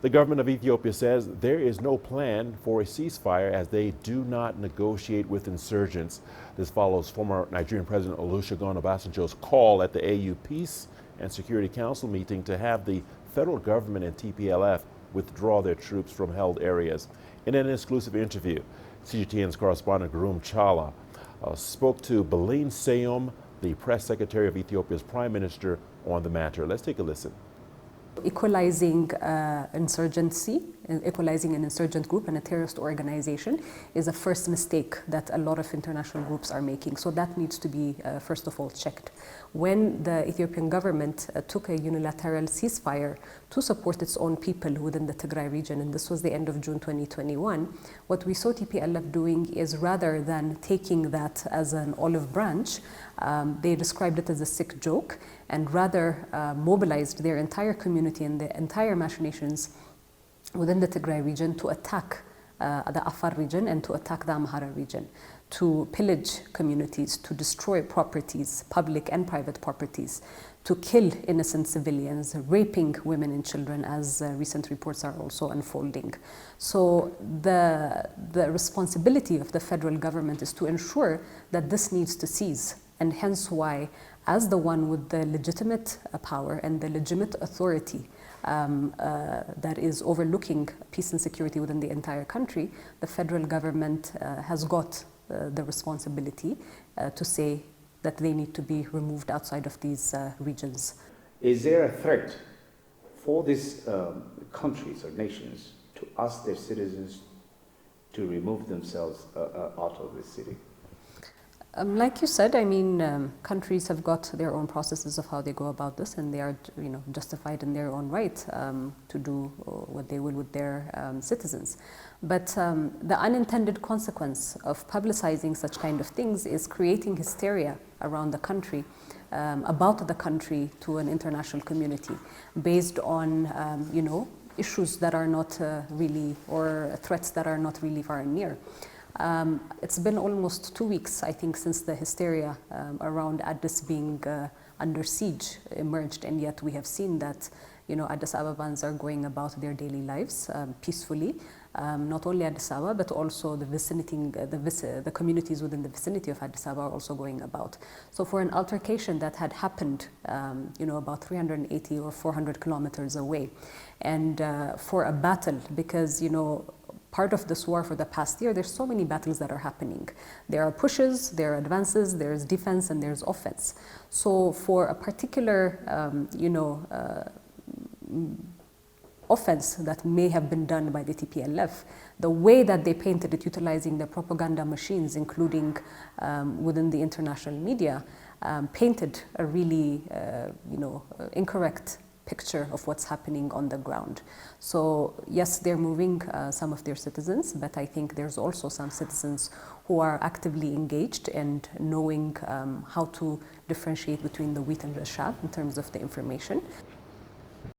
The government of Ethiopia says there is no plan for a ceasefire as they do not negotiate with insurgents. This follows former Nigerian President Olusegun Obasanjo's call at the AU Peace and Security Council meeting to have the federal government and TPLF withdraw their troops from held areas. In an exclusive interview, CGTN's correspondent Girum Chala spoke to Billene Seyoum, the press secretary of Ethiopia's prime minister, on the matter. Let's take a listen. Equalizing insurgency, equalizing an insurgent group and a terrorist organization is a first mistake that a lot of international groups are making. So that needs to be, first of all, checked. When the Ethiopian government took a unilateral ceasefire to support its own people within the Tigray region, and this was the end of June 2021, what we saw TPLF doing is, rather than taking that as an olive branch, they described it as a sick joke, and rather mobilized their entire community and the entire machinations within the Tigray region to attack the Afar region and to attack the Amhara region, to pillage communities, to destroy properties, public and private properties, to kill innocent civilians, raping women and children, as recent reports are also unfolding. So the responsibility of the federal government is to ensure that this needs to cease, and hence why, as the one with the legitimate power and the legitimate authority that is overlooking peace and security within the entire country, the federal government has got the responsibility to say that they need to be removed outside of these regions. Is there a threat for these countries or nations to ask their citizens to remove themselves out of the city? Like you said, I mean, countries have got their own processes of how they go about this, and they are, justified in their own right to do what they will with their citizens. But the unintended consequence of publicizing such kind of things is creating hysteria around the country, about the country, to an international community, based on, issues that are not really, or threats that are not really far and near. It's been almost 2 weeks, I think, since the hysteria around Addis being under siege emerged, and yet we have seen that, Addis Ababans are going about their daily lives peacefully. Not only Addis Ababa, but also the communities within the vicinity of Addis Ababa are also going about. So for an altercation that had happened, about 380 or 400 kilometers away, and for a battle, because, part of this war for the past year, there's so many battles that are happening. There are pushes, there are advances, there's defense, and there's offense. So for a particular, offense that may have been done by the TPLF, the way that they painted it, utilizing the propaganda machines, including within the international media, painted a really, incorrect picture of what's happening on the ground. So yes, they're moving some of their citizens, but I think there's also some citizens who are actively engaged and knowing how to differentiate between the wheat and the chaff in terms of the information.